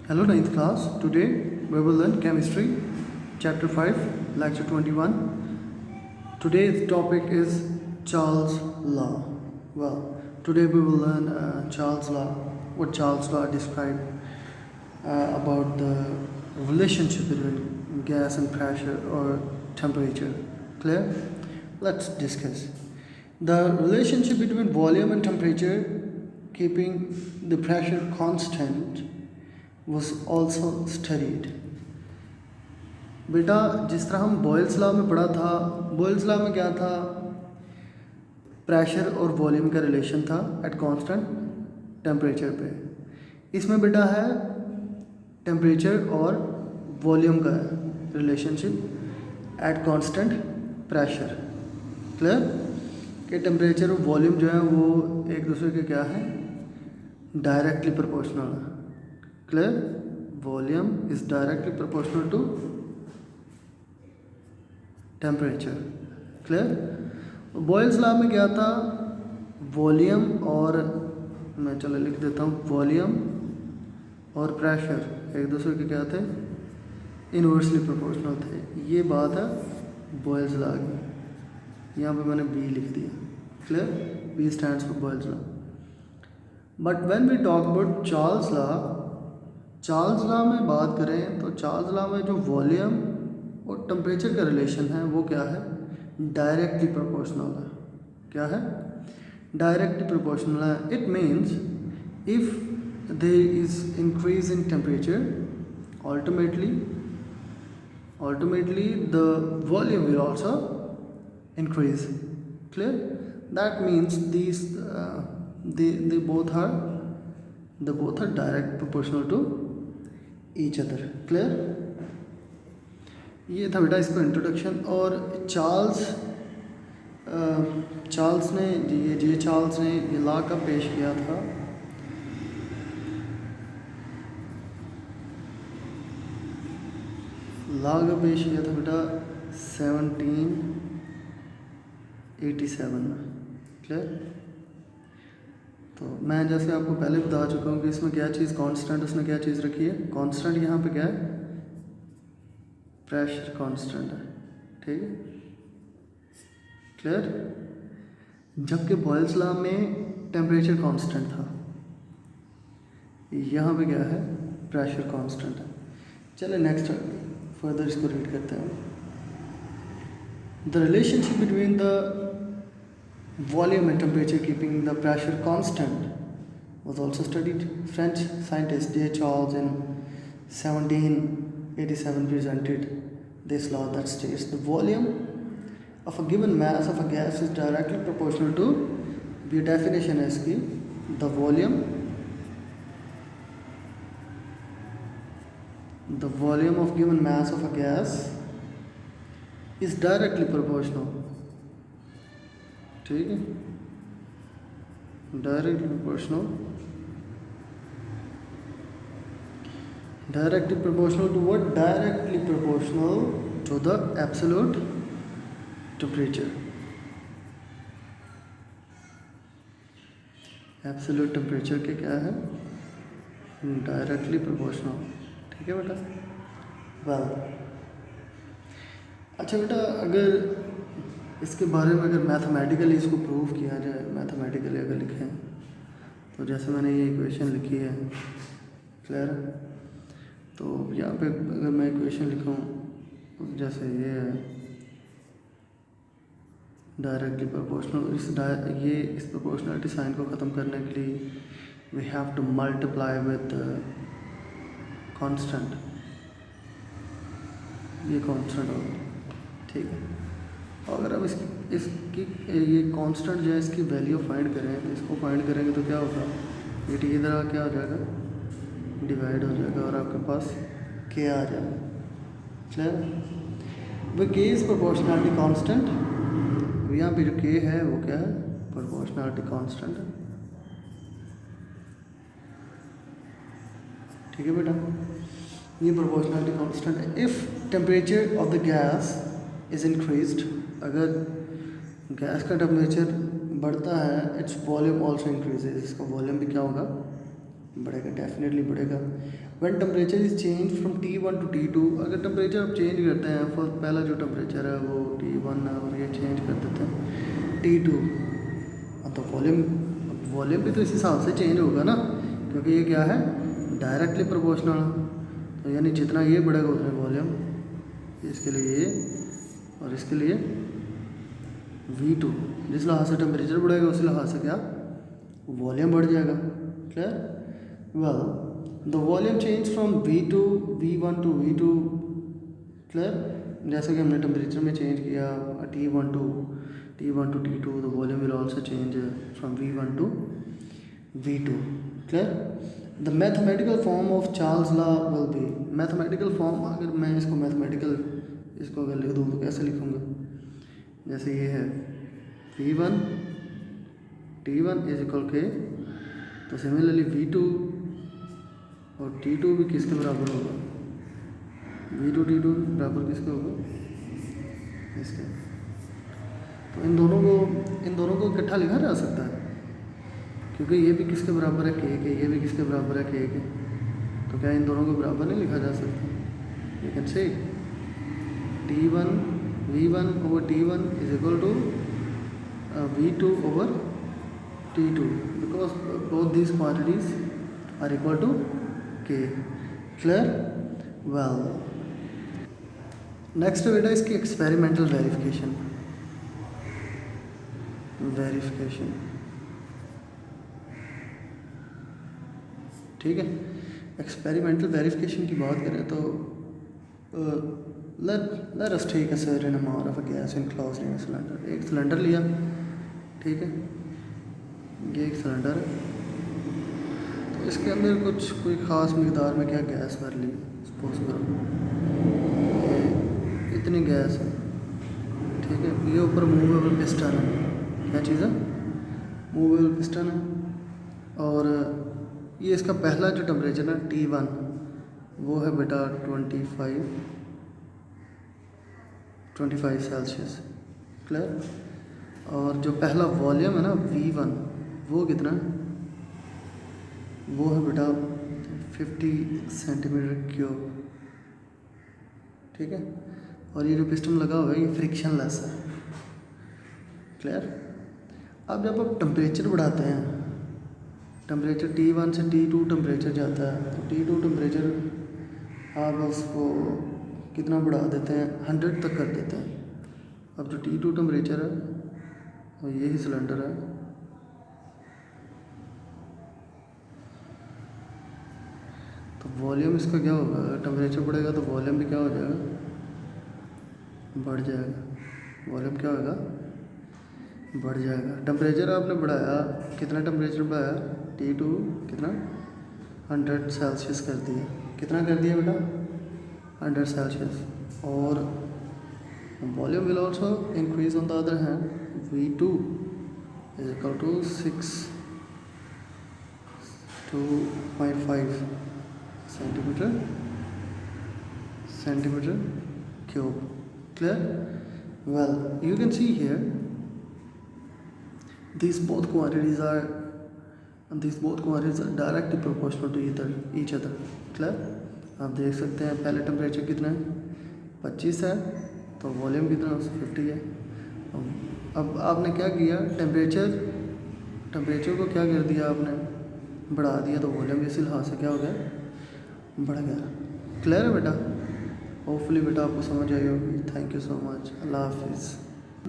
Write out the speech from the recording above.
Hello, ninth class. Today we will learn chemistry, chapter 5, lecture 21. Today's topic is Charles' Law. Today we will learn Charles' Law, what Charles' Law described about the relationship between gas and pressure or temperature. Clear? Let's discuss. The relationship between volume and temperature, keeping the pressure constant, was also studied. बेटा जिस तरह हम Boyle's law में पढ़ा था, Boyle's law में क्या था, प्रेशर और वॉल्यूम का रिलेशन था एट कांस्टेंट टेम्परेचर पे। इसमें बेटा है टेम्परेचर और वॉल्यूम का relationship at constant pressure. Clear कि टेम्परेचर और वॉल्यूम जो है वो एक दूसरे के क्या है, डायरेक्टली प्रोपोर्शनल है। Clear? Volume is directly proportional to temperature. Clear? Boyle's law में क्या था, वॉल्यूम और मैं चलो लिख देता हूँ, वॉल्यूम और प्रेशर एक दूसरे के क्या थे, इनवर्सली प्रोपोर्शनल थे। ये बात है बॉयल्स लॉ की। यहाँ पे मैंने बी लिख दिया। Clear? B stands for Boyle's law. But when we talk about Charles law, Charles law में बात करें तो चार्ल्स लॉ में जो वॉल्यूम और टेम्परेचर का रिलेशन है वो क्या है, डायरेक्टली प्रोपोर्शनल है। क्या है? डायरेक्टली प्रोपोर्शनल है। It means if there is increase in temperature, ultimately the volume will also increase. Clear? That means these they both are direct proportional to each other. Clear? ये था बेटा इसका introduction. और Charles ने ये law का पेश किया था, बेटा 1787 में। क्लियर? तो मैं जैसे आपको पहले बता चुका हूँ कि इसमें क्या चीज़ कांस्टेंट, उसने क्या चीज़ रखी है, कांस्टेंट यहाँ पे क्या है, प्रेशर कांस्टेंट है। ठीक है? क्लियर? जबकि बॉयल्स लॉ में टेम्परेचर कांस्टेंट था, यहाँ पे क्या है, प्रेशर कांस्टेंट है। चले नेक्स्ट फर्दर इसको रीड करते हैं। The relationship between the volume and temperature keeping the pressure constant was also studied. French scientist J. Charles in 1787 presented this law that states the volume of a given mass of a gas is directly proportional to, the definition is कि the volume of given mass of a gas is directly proportional. ठीक है? Directly proportional to what, directly proportional to the absolute temperature. Absolute temperature के क्या है, directly proportional. ठीक है बेटा? Well, अच्छा बेटा, अगर इसके बारे में अगर मैथमेटिकली इसको प्रूव किया जाए, मैथमेटिकली अगर लिखें तो जैसे मैंने ये इक्वेशन लिखी है, क्लियर? तो यहाँ पे अगर मैं इक्वेशन लिखूँ जैसे ये है, डायरेक्टली प्रोपोर्शनल, इस प्रोपोर्शनलिटी साइन को ख़त्म करने के लिए we have to multiply with constant. ये कांस्टेंट होगा। ठीक है? अगर अब इसकी ये कांस्टेंट जो है इसकी वैल्यू फाइंड करें, तो इसको फाइंड करेंगे तो क्या होगा, ये टी इधर क्या हो जाएगा, डिवाइड हो जाएगा और आपके पास के आ जाएगा। क्लियर? वो के इज़ प्रोपोर्शनलिटी कांस्टेंट, यहाँ पे जो के है वो क्या है, प्रोपोर्शनलिटी कांस्टेंट है। ठीक है बेटा? ये प्रोपोर्शनलिटी कांस्टेंट है। If temperature of the gas is increased, अगर गैस का टेम्परेचर बढ़ता है, इट्स वॉल्यूम ऑल्सो इंक्रीजेज, इसका वॉल्यूम भी क्या होगा, बढ़ेगा, डेफिनेटली बढ़ेगा। When temperature is change from T1 to T2, अगर टेम्परेचर आप चेंज करते हैं, फर्स्ट पहला जो टेम्परेचर है वो T1 है और ये चेंज कर देते हैं T2, तो वॉल्यूम भी तो इस हिसाब से चेंज होगा ना, क्योंकि ये क्या है, डायरेक्टली प्रोपोर्शनल। तो यानी जितना ये बढ़ेगा उतना वॉल्यूम, इसके लिए ये और इसके लिए V2, जिस लिहाज से टेम्परेचर बढ़ेगा उसी लिहाज से क्या, वॉल्यूम बढ़ जाएगा। Clear? Well, the volume change from V1 to V2। Clear? जैसे कि हमने टेम्परेचर में चेंज किया T1 to T2, the volume will also change from V1 to V2। Clear? The mathematical form of Charles law will be, mathematical form, अगर मैं इसको अगर लिख दूँ तो कैसे लिखूँगा, जैसे ये है V1 T1 इज इक्वल के, तो सिमिलरली V2 और T2 भी किसके बराबर होगा, V2 T2 बराबर किसके होगा, इसके। तो इन दोनों को इकट्ठा लिखा जा सकता है, क्योंकि ये भी किसके बराबर है, K के, ये भी किसके बराबर है, K के। तो क्या इन दोनों को बराबर नहीं लिखा जा सकता? You can say V1 over T1 is equal to V2 over T2, because both these quantities are equal to K। Clear? Well, next बेटा इसकी एक्सपेरिमेंटल वेरिफिकेशन। ठीक है, एक्सपेरिमेंटल वेरिफिकेशन की बात करें तो let us take a certain amount of a gas enclosed in a cylinder। एक cylinder लिया, ठीक है, ये एक सिलेंडर है, तो इसके अंदर कोई ख़ास मकदार में क्या गैस भर ली, सपोज करो ये इतनी गैस है, ठीक है। ये ऊपर मूवेबल पिस्टन है, क्या चीज़ है, मूवेबल पिस्टन है, और ये इसका पहला जो टेम्परेचर है T1 वो है बेटा 25 सेल्सियस। क्लियर? और जो पहला वॉल्यूम है ना V1 वो कितना है, वो है बेटा 50 सेंटीमीटर क्यूब। ठीक है, और ये जो पिस्टन लगा हुआ है ये फ्रिक्शन लेस है। क्लियर? अब जब आप टेम्परेचर बढ़ाते हैं, टेम्परेचर T1 से T2 टेम्परेचर जाता है, तो T2 टेम्परेचर आप उसको कितना बढ़ा देते हैं, 100 तक कर देते हैं। अब जो T2 टेम्परेचर है और यही सिलेंडर है, तो वॉल्यूम इसका क्या होगा, अगर टेम्परेचर बढ़ेगा तो वॉल्यूम भी क्या हो जाएगा, बढ़ जाएगा। वॉल्यूम क्या होगा, बढ़ जाएगा। टेम्परेचर आपने बढ़ाया, कितना टेम्परेचर बढ़ाया, T2 कितना 100 सेल्सियस कर दिया, कितना कर दिया बेटा 100 सेल्सियस, और volume will also increase on the other hand, V2 is equal to 2.5 centimetre cube. Clear? Well, you can see here these both quantities are directly proportional to each other. Clear? आप देख सकते हैं पहले temperature कितना है 25 है, तो volume कितना है 50 है। अब आपने क्या किया, टेम्परेचर को क्या कर दिया आपने, बढ़ा दिया, तो वॉल्यूम भी इसी लिहाज से क्या हो गया, बढ़ गया। क्लियर है बेटा? होपफुली बेटा आपको समझ आई होगी। Thank you so much. अल्लाह हाफिज़।